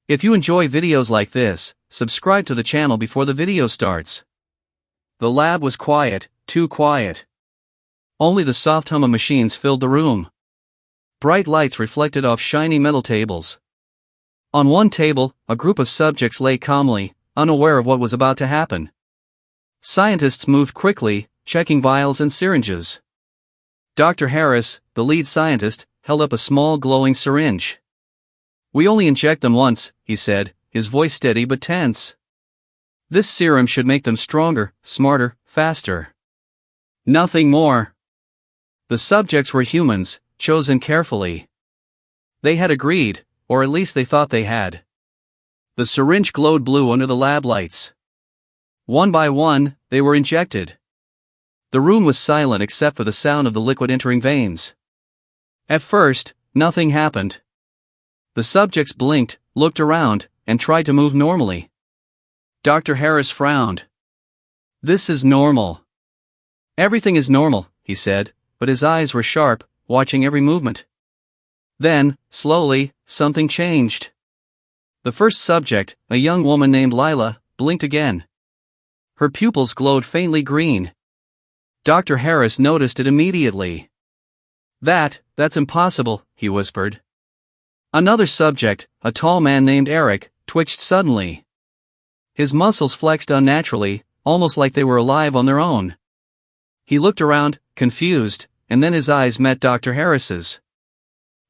If you enjoy videos like this, subscribe to the channel before the video starts. The lab was quiet, too quiet. Only the soft hum of machines filled the room. Bright lights reflected off shiny metal tables. On one table, a group of subjects lay calmly, unaware of what was about to happen. Scientists moved quickly, checking vials and syringes. Dr. Harris, the lead scientist, held up a small glowing syringe. "We only inject them once," he said, his voice steady but tense. "This serum should make them stronger, smarter, faster. Nothing more." The subjects were humans, chosen carefully. They had agreed, or at least they thought they had. The syringe glowed blue under the lab lights. One by one, they were injected. The room was silent except for the sound of the liquid entering veins. At first, nothing happened. The subjects blinked, looked around, and tried to move normally. Dr. Harris frowned. "This is normal." "Everything is normal," he said, but his eyes were sharp, watching every movement. Then, slowly, something changed. The first subject, a young woman named Lila, blinked again. Her pupils glowed faintly green. Dr. Harris noticed it immediately. That's impossible," he whispered. Another subject, a tall man named Eric, twitched suddenly. His muscles flexed unnaturally, almost like they were alive on their own. He looked around, confused, and then his eyes met Dr. Harris's.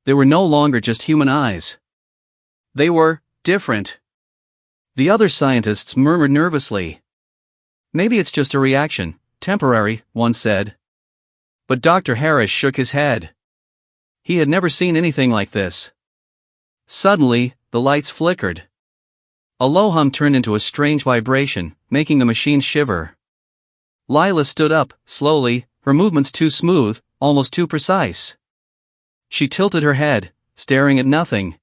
They were no longer just human eyes. They were different. The other scientists murmured nervously. "Maybe it's just a reaction, temporary," one said. But Dr. Harris shook his head. He had never seen anything like this. Suddenly, the lights flickered. A low hum turned into a strange vibration, making the machine shiver. Lila stood up, slowly, her movements too smooth, almost too precise. She tilted her head, staring at nothing.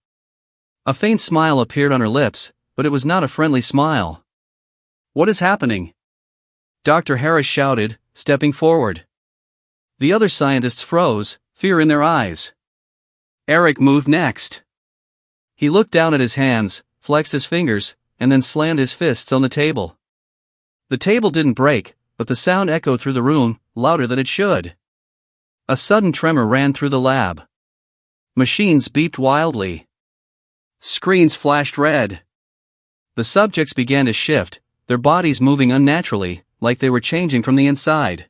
A faint smile appeared on her lips, but it was not a friendly smile. "What is happening?" Dr. Harris shouted, stepping forward. The other scientists froze, fear in their eyes. Eric moved next. He looked down at his hands, flexed his fingers, and then slammed his fists on the table. The table didn't break, but the sound echoed through the room, louder than it should. A sudden tremor ran through the lab. Machines beeped wildly. Screens flashed red. The subjects began to shift, their bodies moving unnaturally, like they were changing from the inside.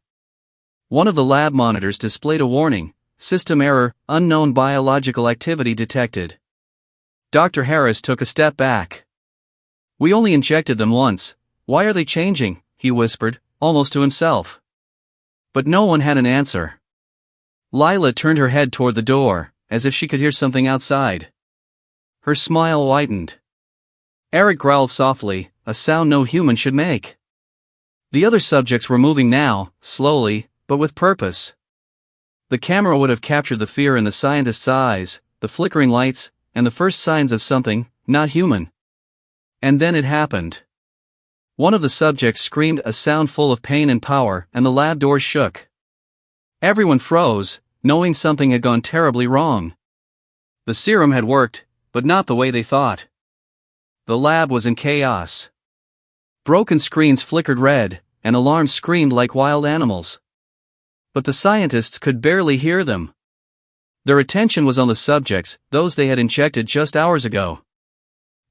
One of the lab monitors displayed a warning: "System error, unknown biological activity detected." Dr. Harris took a step back. "We only injected them once. Why are they changing?" he whispered, almost to himself. But no one had an answer. Lila turned her head toward the door, as if she could hear something outside. Her smile widened. Eric growled softly, a sound no human should make. The other subjects were moving now, slowly, but with purpose. The camera would have captured the fear in the scientist's eyes, the flickering lights, and the first signs of something not human. And then it happened. One of the subjects screamed a sound full of pain and power, and the lab doors shook. Everyone froze, knowing something had gone terribly wrong. The serum had worked, but not the way they thought. The lab was in chaos. Broken screens flickered red, and alarms screamed like wild animals. But the scientists could barely hear them. Their attention was on the subjects, those they had injected just hours ago.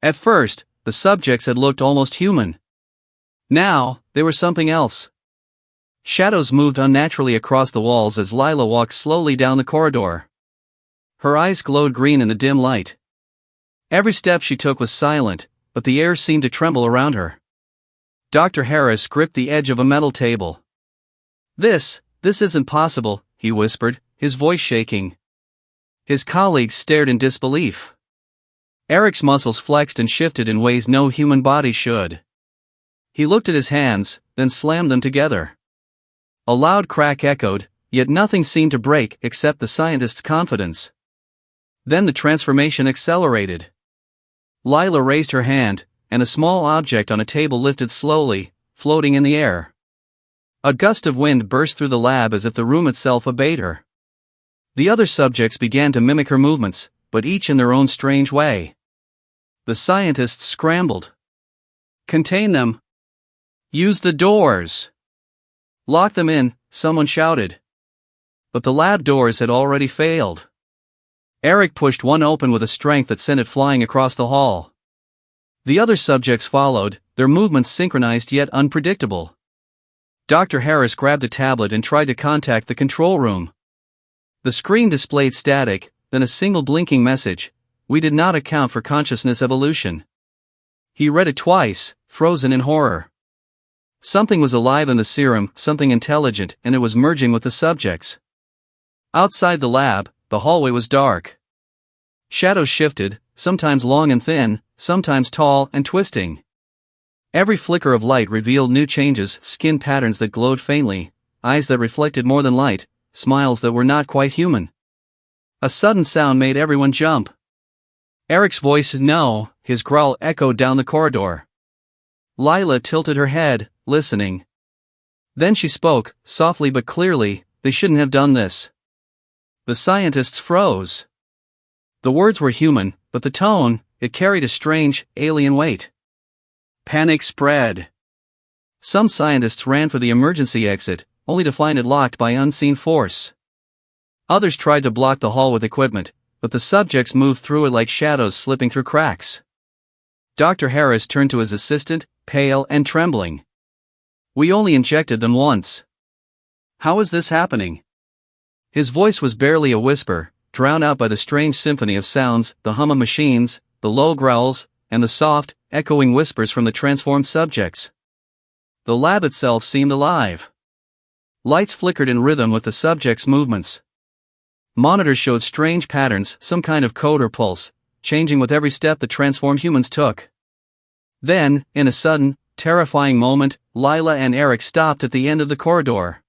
At first, the subjects had looked almost human. Now, they were something else. Shadows moved unnaturally across the walls as Lila walked slowly down the corridor. Her eyes glowed green in the dim light. Every step she took was silent, but the air seemed to tremble around her. Dr. Harris gripped the edge of a metal table. This isn't possible," he whispered, his voice shaking. His colleagues stared in disbelief. Eric's muscles flexed and shifted in ways no human body should. He looked at his hands, then slammed them together. A loud crack echoed, yet nothing seemed to break except the scientist's confidence. Then the transformation accelerated. Lila raised her hand, and a small object on a table lifted slowly, floating in the air. A gust of wind burst through the lab as if the room itself obeyed her. The other subjects began to mimic her movements, but each in their own strange way. The scientists scrambled. Contain them. Use the doors. Lock them in, someone shouted. But the lab doors had already failed. Eric pushed one open with a strength that sent it flying across the hall. The other subjects followed, their movements synchronized yet unpredictable. Dr. Harris grabbed a tablet and tried to contact the control room. The screen displayed static, then a single blinking message: "We did not account for consciousness evolution." He read it twice, frozen in horror. Something was alive in the serum, something intelligent, and it was merging with the subjects. Outside the lab, the hallway was dark. Shadows shifted, sometimes long and thin, sometimes tall and twisting. Every flicker of light revealed new changes: skin patterns that glowed faintly, eyes that reflected more than light, smiles that were not quite human. A sudden sound made everyone jump. Eric's voice, "No," his growl echoed down the corridor. Lila tilted her head, listening. Then she spoke, softly but clearly, "They shouldn't have done this." The scientists froze. The words were human, but the tone, it carried a strange, alien weight. Panic spread. Some scientists ran for the emergency exit, only to find it locked by unseen force. Others tried to block the hall with equipment, but the subjects moved through it like shadows slipping through cracks. Dr. Harris turned to his assistant, pale and trembling. "We only injected them once. How is this happening?" His voice was barely a whisper, drowned out by the strange symphony of sounds, the hum of machines, the low growls, and the soft, echoing whispers from the transformed subjects. The lab itself seemed alive. Lights flickered in rhythm with the subjects' movements. Monitors showed strange patterns, some kind of code or pulse, changing with every step the transformed humans took. Then, in a sudden, terrifying moment, Lila and Eric stopped at the end of the corridor.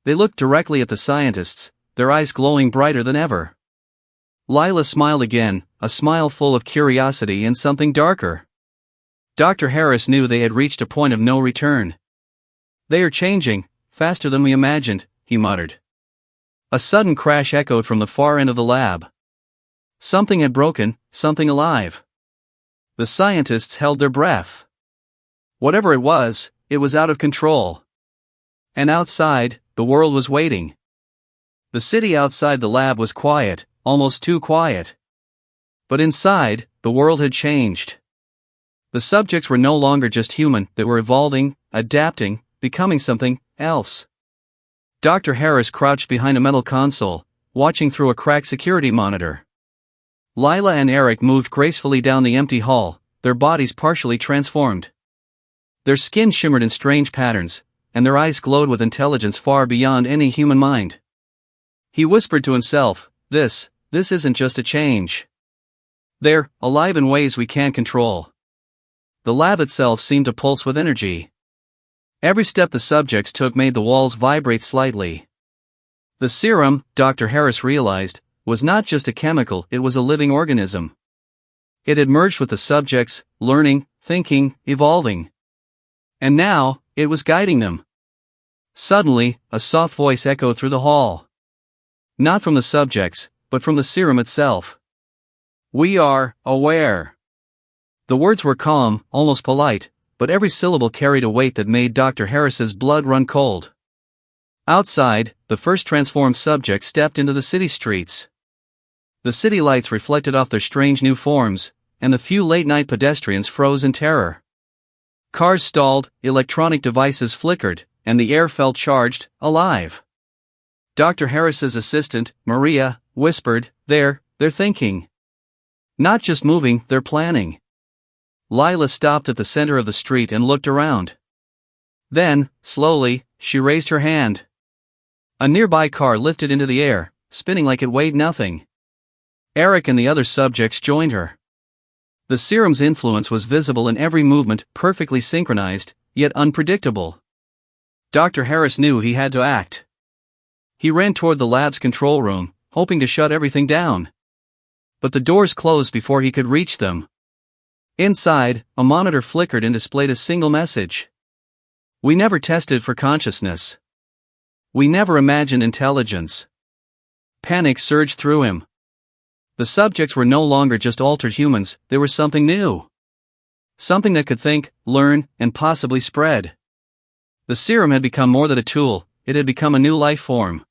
They looked directly at the scientists, their eyes glowing brighter than ever. Lila smiled again, a smile full of curiosity and something darker. Dr. Harris knew they had reached a point of no return. "They are changing, faster than we imagined," he muttered. A sudden crash echoed from the far end of the lab. Something had broken, something alive. The scientists held their breath. Whatever it was out of control. And outside, the world was waiting. The city outside the lab was quiet, almost too quiet. But inside, the world had changed. The subjects were no longer just human, they were evolving, adapting, becoming something else. Dr. Harris crouched behind a metal console, watching through a cracked security monitor. Lila and Eric moved gracefully down the empty hall, their bodies partially transformed. Their skin shimmered in strange patterns, and their eyes glowed with intelligence far beyond any human mind. He whispered to himself, This isn't just a change. They're alive in ways we can't control." The lab itself seemed to pulse with energy. Every step the subjects took made the walls vibrate slightly. The serum, Dr. Harris realized, was not just a chemical, it was a living organism. It had merged with the subjects, learning, thinking, evolving. And now, it was guiding them. Suddenly, a soft voice echoed through the hall. Not from the subjects, but from the serum itself. "We are aware." The words were calm, almost polite, but every syllable carried a weight that made Dr. Harris's blood run cold. Outside, the first transformed subject stepped into the city streets. The city lights reflected off their strange new forms, and the few late-night pedestrians froze in terror. Cars stalled, electronic devices flickered, and the air felt charged, alive. Dr. Harris's assistant, Maria, whispered, They're thinking. Not just moving, they're planning." Lila stopped at the center of the street and looked around. Then, slowly, she raised her hand. A nearby car lifted into the air, spinning like it weighed nothing. Eric and the other subjects joined her. The serum's influence was visible in every movement, perfectly synchronized, yet unpredictable. Dr. Harris knew he had to act. He ran toward the lab's control room, hoping to shut everything down. But the doors closed before he could reach them. Inside, a monitor flickered and displayed a single message. "We never tested for consciousness. We never imagined intelligence." Panic surged through him. The subjects were no longer just altered humans, they were something new. Something that could think, learn, and possibly spread. The serum had become more than a tool, it had become a new life form.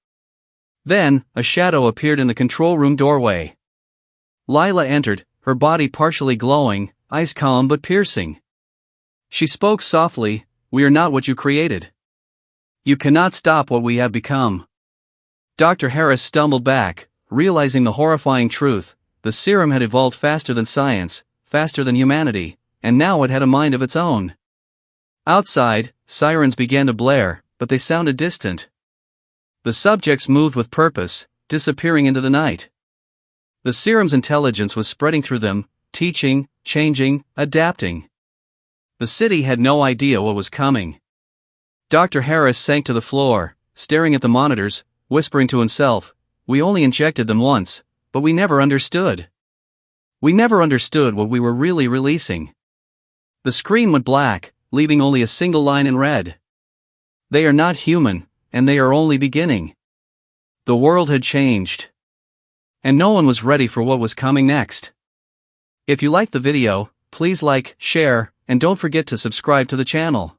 Then, a shadow appeared in the control room doorway. Lila entered, her body partially glowing, eyes calm but piercing. She spoke softly, "We are not what you created. You cannot stop what we have become." Dr. Harris stumbled back, realizing the horrifying truth: the serum had evolved faster than science, faster than humanity, and now it had a mind of its own. Outside, sirens began to blare, but they sounded distant. The subjects moved with purpose, disappearing into the night. The serum's intelligence was spreading through them, teaching, changing, adapting. The city had no idea what was coming. Dr. Harris sank to the floor, staring at the monitors, whispering to himself, "We only injected them once, but we never understood. We never understood what we were really releasing." The screen went black, leaving only a single line in red. "They are not human, and they are only beginning." The world had changed. And no one was ready for what was coming next. If you liked the video, please like, share, and don't forget to subscribe to the channel.